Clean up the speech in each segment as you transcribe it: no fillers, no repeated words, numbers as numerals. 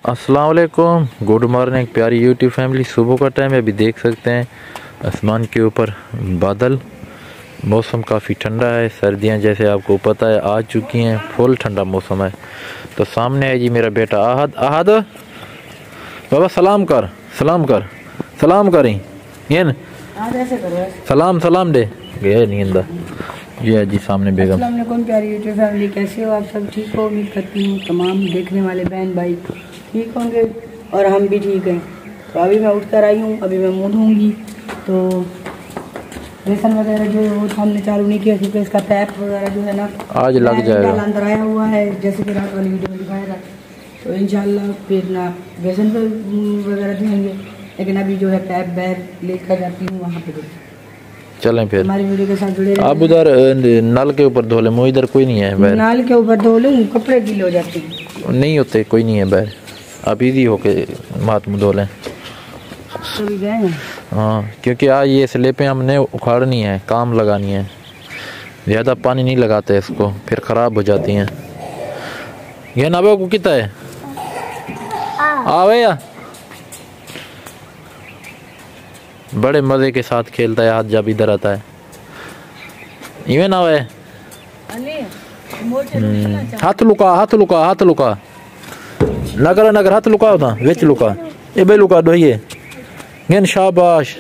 अस्सलाम वालेकुम, good morning प्यारी यूट्यूब फैमिली। सुबह का टाइम है, अभी देख सकते हैं आसमान के ऊपर बादल। मौसम काफ़ी ठंडा है, सर्दियां जैसे आपको पता है आ चुकी हैं, फुल ठंडा मौसम है। तो सामने है जी मेरा बेटा आहद। आहद बाबा सलाम कर, सलाम कर, सलाम करें ये न सलाम सलाम दे गया नींदा। ये है जी सामने बेगम। अस्सलाम वालेकुम प्यारी यूट्यूब फैमिली, कैसे हो आप सब? ठीक हो? उम्मीद करती हूँ तमाम देखने वाले बहन भाई ठीक होंगे और हम भी ठीक हैं। तो अभी मैं उठ कर आई हूँ, अभी मैं मुँह धोऊँगी। तो बेसन वगैरह जो वो हमने चालू नहीं किया क्योंकि इसका पैप वगैरह जो है ना आज लग जाएगा, अंदर आया हुआ है जैसे कि रात वाली वीडियो में दिखाया था। तो इंशाल्लाह फिर ना बेसन वगैरह धोएंगे, लेकिन अभी जो है पैप बैर लेकर जाती हूँ वहाँ पे। चलें फिर हमारी वीडियो के साथ जुड़े रहिए। आप उधर नल के ऊपर धो ले, मुँह इधर कोई नहीं है बैर। नल के ऊपर धो लूँ, कपड़े गीले हो जाते हैं। नहीं होते, कोई नहीं है बैर। आप इजी होके हाथ मुँह धो लें। हाँ, क्योंकि आज ये स्लेपें हमने उखाड़नी है, काम लगानी है। ज़्यादा पानी नहीं लगाते इसको, फिर ख़राब हो जाती हैं। ये ना को कितना है आवे या बड़े मज़े के साथ खेलता है हाथ जब इधर आता है। इवें ना है हाथ लुका, हाथ लुका, हाथ लुका नगर नगर हाथ लुका होता विच लुका ए बे लुका दोइए गेन शाबाश।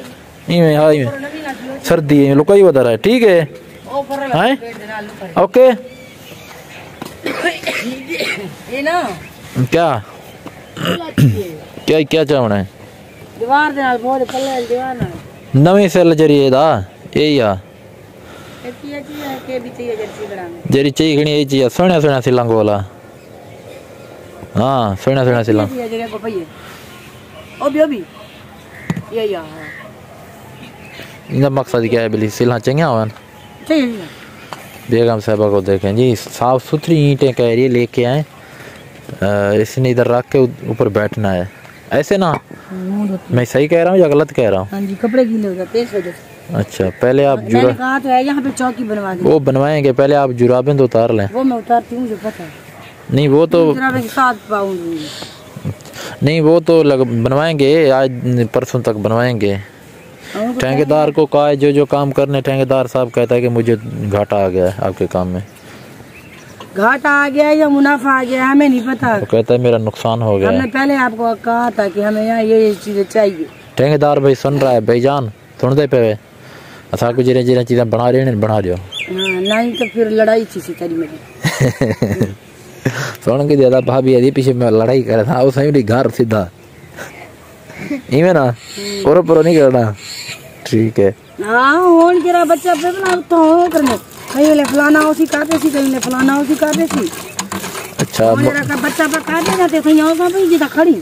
इवें हाँ इवें सर्दी है लुका ही बता रहा है, ठीक है हैं ओके। क्या क्या क्या चाहना है दीवार दे नाल बहुत पल्ले दीवार नाल नवे सेल जरिए दा यही आ जरी चाहिए घनी यही चाहिए सोना सोना सिलंग वाला। हाँ सोना सोना सिलंग इनका मकसद क्या है? बिल्ली सिलना चाहिए हवन। बेगम साहबा को देखें जी, साफ सुथरी ईंटें कह रही है लेके आए, इसने इधर रख के ऊपर बैठना है ऐसे ना। मैं सही कह रहा हूँ या गलत कह रहा हूँ? हाँ जी, कपड़े गीले हो जाते हैं इस वजह से। अच्छा पहले आप मैंने कहा तो है यहाँ पे चौकी बनवा दें। वो बनवाएंगे, पहले आप जुराबें तो उतार लें। वो मैं उतारती हूँ, मुझे पता है। नहीं वो तो जुराबें के साथ पाऊंगी। नहीं वो तो बनवाएंगे, आज परसों तक बनवाएंगे। ठेकेदार को कहा है जो काम करने, ठेकेदार साहब कहता है कि मुझे घाटा आ गया है आपके काम में। घाटा आ गया या मुनाफा आ गया हमें नहीं पता। तो कहता है मेरा नुकसान हो गया। हमने पहले आपको कहा था कि हमें यहाँ ये चीजें चाहिए। ठेकेदार भाई सुन रहा है भाईजान, सुन दे पे असा को जिरे जिरे चीजें बना रहे हैं बना दियो। नहीं तो फिर लड़ाई थी तेरी मेरी। सुन के ज्यादा भाभी यदि पीछे में लड़ाई कर था वो सही घर सीधा इवें ना पूरा पूरा नहीं करना, ठीक है। हाँ होन केरा बच्चा पे ना तो हो करने कहीं ले फलाना उसी काटे सी, कहीं ले फलाना उसी काटे सी। अच्छा मेरा का बच्चा पे काटे जाते कहीं और का भी जिदा खड़ी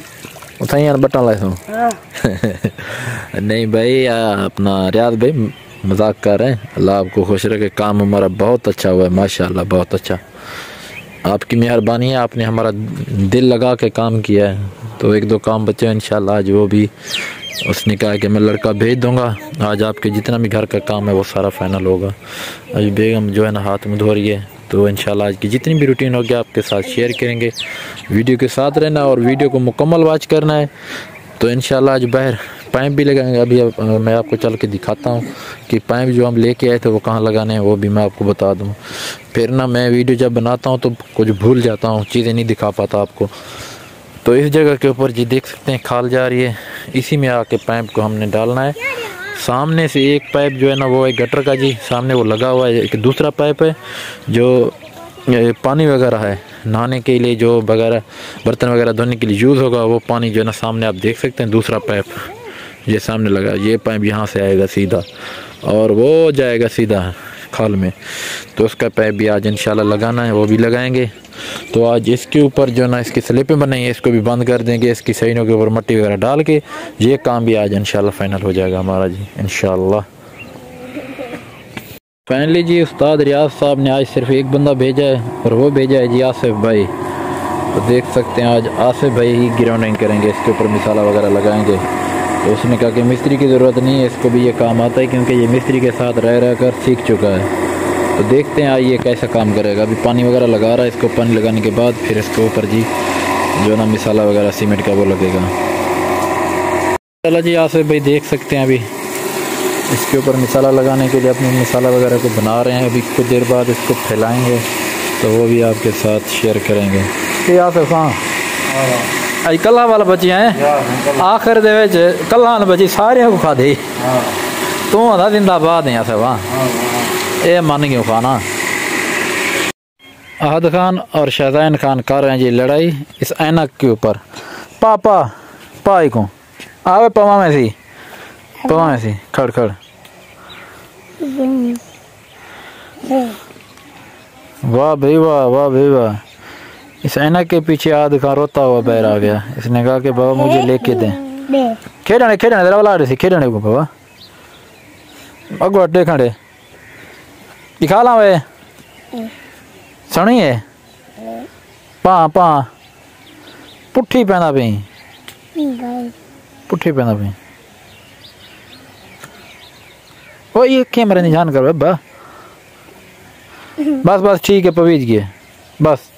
उठाई यार बटन लाए सो। नहीं भाई अपना रियाज भाई मजाक कर रहे हैं। अल्लाह आपको खुश रखे, काम हमारा बहुत अच्छा हुआ है माशाल्लाह, बहुत अच्छा। आपकी मेहरबानी है, आपने हमारा दिल लगा के काम किया है। तो एक दो काम बचे इंशाल्लाह आज वो भी उसने कहा कि मैं लड़का भेज दूंगा, आज आपके जितना भी घर का काम है वो सारा फाइनल होगा। अभी बेगम जो है ना हाथ मुँह धो रही है, तो इंशाल्लाह आज की जितनी भी रूटीन होगी आपके साथ शेयर करेंगे। वीडियो के साथ रहना और वीडियो को मुकम्मल वॉच करना है। तो इंशाल्लाह आज बाहर पाइप भी लगाएंगे। अभी मैं आपको चल के दिखाता हूँ कि पाइप जो हम लेके आए थे वो कहाँ लगाने हैं, वो भी मैं आपको बता दूँ। फिर ना मैं वीडियो जब बनाता हूँ तो कुछ भूल जाता हूँ, चीज़ें नहीं दिखा पाता आपको। तो इस जगह के ऊपर जी देख सकते हैं खाल जा रही है, इसी में आके पाइप को हमने डालना है। सामने से एक पाइप जो है ना वो है गटर का जी, सामने वो लगा हुआ है। एक दूसरा पाइप है जो पानी वगैरह है नहाने के लिए, जो वगैरह बर्तन वगैरह धोने के लिए यूज़ होगा, वो पानी जो है ना सामने आप देख सकते हैं। दूसरा पाइप ये सामने लगा, ये पाइप यहाँ से आएगा सीधा और वो जाएगा सीधा खाल में। तो उसका पाइप भी आज इंशाल्लाह लगाना है, वो भी लगाएंगे। तो आज इसके ऊपर जो ना इसकी स्लिपें बनाई इसको भी बंद कर देंगे, इसकी सहीनों के ऊपर मट्टी वगैरह डाल के ये काम भी आज इंशाल्लाह फाइनल हो जाएगा हमारा जी इंशाल्लाह। फाइनली जी उस्ताद रियाज साहब ने आज सिर्फ एक बंदा भेजा है और वो भेजा है जी आसिफ भाई। तो देख सकते हैं आज आसिफ भाई ही ग्राउंडिंग करेंगे, इसके ऊपर मिसाला वगैरह लगाएंगे। तो उसने कहा कि मिस्त्री की ज़रूरत नहीं है, इसको भी ये काम आता है क्योंकि ये मिस्त्री के साथ रह रह कर सीख चुका है। तो देखते हैं आज ये कैसा काम करेगा। अभी पानी वगैरह लगा रहा है, इसको पानी लगाने के बाद फिर इसके ऊपर जी जो ना मिसाला वगैरह सीमेंट का वो लगेगा। चलो जी यहाँ से भाई देख सकते हैं अभी इसके ऊपर मिसाला लगाने के लिए अपने मिसाला वगैरह को बना रहे हैं। अभी कुछ देर बाद इसको फैलाएंगे तो वो भी आपके साथ शेयर करेंगे। यहाँ से अज कल्ला वाल बचिया है आखिर दे कल्ला बची सारे को खा दे तू आधा जिंदाबाद है वहाँ ये मन क्यों खाना। अहद खान और शाहजैन खान कर रहे हैं जी लड़ाई इस ऐनक के ऊपर। पापा पाई को आवे पवा में सी खड़ खड़ वाह भाई वाह। इस ऐनक के पीछे आद खान रोता हुआ बैर आ गया। इसने कहा कि बाबा मुझे लेके दें खेडने तेरा वाला रही खेडने को बाबा अगो अड्डे खड़े दिखा ला वे सनी है पा पुट्ठी पैदा पी ओ ये कैमरे नहीं जान कर बाबा बस ठीक है पवीज गए बस।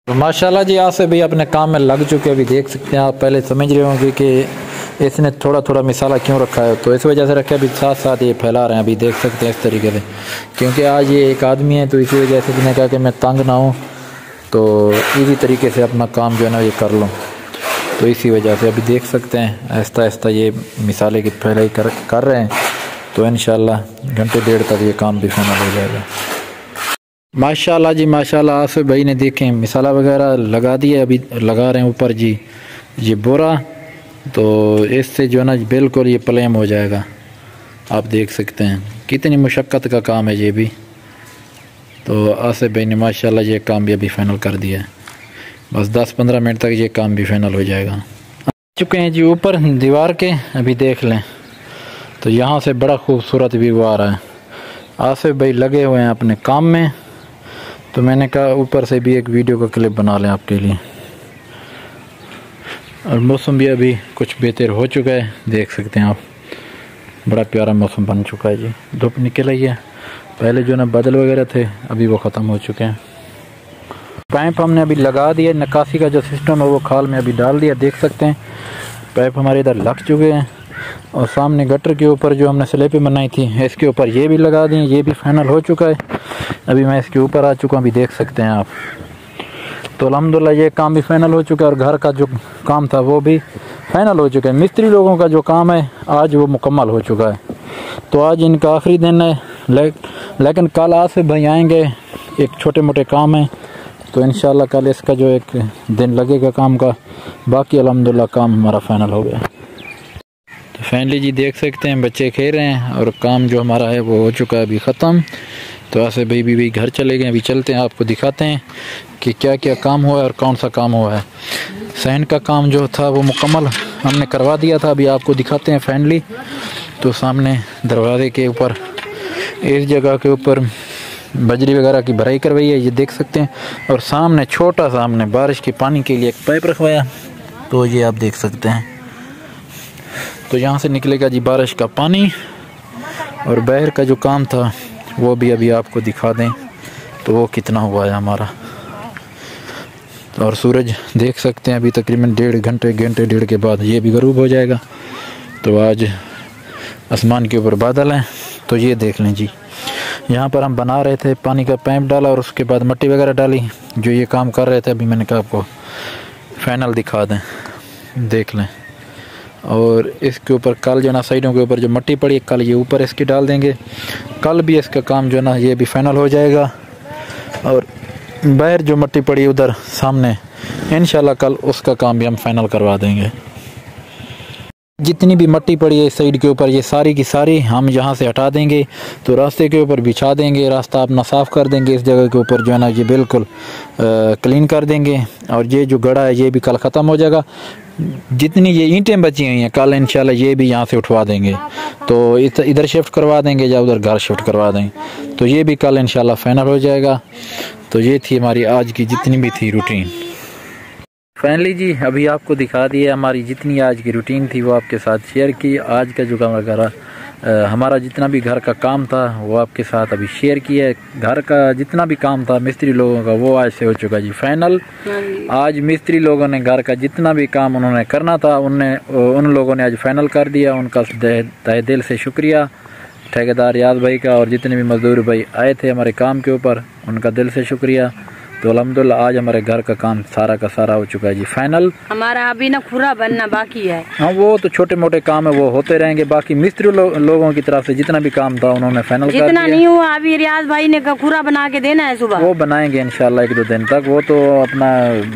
तो माशाल्लाह जी आज से भी अपने काम में लग चुके अभी देख सकते हैं आप। पहले समझ रहे होंगे कि इसने थोड़ा मिसाला क्यों रखा है तो इस वजह से रखा है। अभी साथ ये फैला रहे हैं अभी देख सकते हैं इस तरीके से क्योंकि आज ये एक आदमी है तो इसी वजह से मैंने कहा कि मैं तंग ना हूँ तो इसी तरीके से अपना काम जो है ना ये कर लूँ। तो इसी वजह से अभी देख सकते हैं आहिस्ता ये मिसाले की फैलाई कर रहे हैं तो इंशाल्लाह घंटे डेढ़ तक ये काम भी फाइनल हो जाएगा। माशाल्लाह जी माशाल्लाह आसिफ भाई ने देखें मिसाला वगैरह लगा दिया अभी लगा रहे हैं ऊपर जी ये बोरा तो इससे जो है ना बिल्कुल ये प्लेन हो जाएगा। आप देख सकते हैं कितनी मुशक्क़त का काम है ये भी। तो आसिफ भाई ने माशाल्लाह ये काम भी अभी फाइनल कर दिया है। बस 10-15 मिनट तक ये काम भी फाइनल हो जाएगा। आ चुके हैं जी ऊपर दीवार के अभी देख लें तो यहाँ से बड़ा खूबसूरत व्यू आ रहा है। आसिफ भाई लगे हुए हैं अपने काम में तो मैंने कहा ऊपर से भी एक वीडियो का क्लिप बना लें आपके लिए। और मौसम भी अभी कुछ बेहतर हो चुका है देख सकते हैं आप बड़ा प्यारा मौसम बन चुका है जी। धूप निकल आई है पहले जो ना बादल वगैरह थे अभी वो ख़त्म हो चुके हैं। पाइप हमने अभी लगा दिया निकासी का जो सिस्टम है वो खाल में अभी डाल दिया देख सकते हैं। पाइप हमारे इधर लग चुके हैं और सामने गटर के ऊपर जो हमने स्लेपें बनाई थी इसके ऊपर ये भी लगा दी ये भी फाइनल हो चुका है। अभी मैं इसके ऊपर आ चुका हूँ अभी देख सकते हैं आप। तो अल्हम्दुलिल्लाह ये काम भी फाइनल हो चुका है और घर का जो काम था वो भी फाइनल हो चुका है। मिस्त्री लोगों का जो काम है आज वो मुकम्मल हो चुका है। तो आज इनका आखिरी दिन है लेकिन कल आसिफ भाई आएंगे एक छोटे मोटे काम है तो इंशाल्लाह कल इसका जो एक दिन लगेगा काम का। बाकी अल्हम्दुलिल्लाह काम हमारा फाइनल हो गया। तो फाइनली जी देख सकते हैं बच्चे खेल रहे हैं और काम जो हमारा है वो हो चुका है अभी ख़त्म। तो आसिफ भाई भी घर चले गए। अभी चलते हैं आपको दिखाते हैं कि क्या क्या काम हुआ है और कौन सा काम हुआ है। सहन का काम जो था वो मुकम्मल हमने करवा दिया था अभी आपको दिखाते हैं फाइनली। तो सामने दरवाजे के ऊपर इस जगह के ऊपर बजरी वगैरह की भराई करवाई है ये देख सकते हैं। और सामने छोटा सा हमने बारिश के पानी के लिए एक पाइप रखवाया तो ये आप देख सकते हैं। तो यहाँ से निकलेगा जी बारिश का पानी और बाहर का जो काम था वो भी अभी आपको दिखा दें तो वो कितना हुआ है हमारा। और सूरज देख सकते हैं अभी तकरीबन घंटे डेढ़ के बाद ये भी गरूब हो जाएगा। तो आज आसमान के ऊपर बादल हैं तो ये देख लें जी। यहाँ पर हम बना रहे थे पानी का पाइप डाला और उसके बाद मिट्टी वगैरह डाली जो ये काम कर रहे थे अभी मैंने कहा आपको फाइनल दिखा दें देख लें। और इसके ऊपर कल जो ना साइडों के ऊपर जो मिट्टी पड़ी कल ये ऊपर इसकी डाल देंगे। कल भी इसका काम जो ना ये भी फाइनल हो जाएगा। और बाहर जो मिट्टी पड़ी उधर सामने इंशाल्लाह कल उसका काम भी हम फाइनल करवा देंगे। जितनी भी मिट्टी पड़ी है इस साइड के ऊपर ये सारी की सारी हम यहाँ से हटा देंगे। तो रास्ते के ऊपर बिछा देंगे रास्ता अपना साफ़ कर देंगे। इस जगह के ऊपर जो है ना ये बिल्कुल क्लीन कर देंगे। और ये जो गड़ा है ये भी कल ख़त्म हो जाएगा। जितनी ये ईंटें बची हुई हैं कल इंशाल्लाह ये भी यहाँ से उठवा देंगे। तो इधर शिफ्ट करवा देंगे या उधर घर शिफ्ट करवा देंगे तो ये भी कल इंशाल्लाह फाइनल हो जाएगा। तो ये थी हमारी आज की जितनी भी थी रूटीन। फाइनली जी अभी आपको दिखा दिया हमारी जितनी आज की रूटीन थी वो आपके साथ शेयर की। आज का जो काम वगैरह हमारा जितना भी घर का काम था वो आपके साथ अभी शेयर किया है। घर का जितना भी काम था मिस्त्री लोगों का वो आज से हो चुका जी फाइनल। आज मिस्त्री लोगों ने घर का जितना भी काम उन्होंने करना था उन लोगों ने आज फाइनल कर दिया। उनका तहे दिल से शुक्रिया ठेकेदार याद भाई का, और जितने भी मजदूर भाई आए थे हमारे काम के ऊपर उनका दिल से शुक्रिया। तो अल्हम्दुलिल्लाह आज हमारे घर का काम सारा का सारा हो चुका है जी फाइनल। हमारा अभी ना खुरा बनना बाकी है। हाँ वो तो छोटे मोटे काम है वो होते रहेंगे, बाकी मिस्त्री लोगों की तरफ से जितना भी काम था उन्होंने फाइनल कर दिया। जितना नहीं हुआ अभी रियाज भाई ने खुरा बना के देना है सुबह, वो बनाएंगे इंशाल्लाह 1-2 दिन तक। वो तो अपना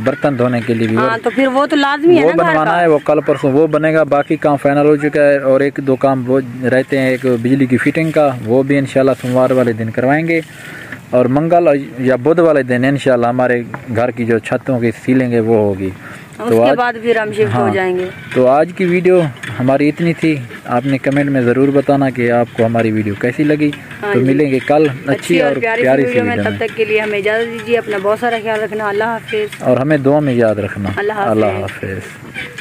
बर्तन धोने के लिए भी तो फिर वो तो लाजमी है वो बनवाना है, वो कल परसों वो बनेगा। बाकी काम फाइनल हो चुका है और 1-2 काम वो रहते हैं, एक बिजली की फिटिंग का वो भी इंशाल्लाह सोमवार वाले दिन करवाएंगे, और मंगल या बुध वाले दिन इंशाल्लाह हमारे घर की जो छतों की सीलिंग है वो होगी। तो उसके बाद फिर हम शिफ्ट हो जाएंगे। तो आज की वीडियो हमारी इतनी थी। आपने कमेंट में ज़रूर बताना कि आपको हमारी वीडियो कैसी लगी। तो मिलेंगे कल अच्छी और प्यारी सी वीडियो में। तब तक के लिए हमें इजाज़त दीजिए। अपना बहुत सारा ख्याल रखना। अल्लाह हाफिज़। और हमें दुआ में याद रखना। अल्लाह हाफिज़।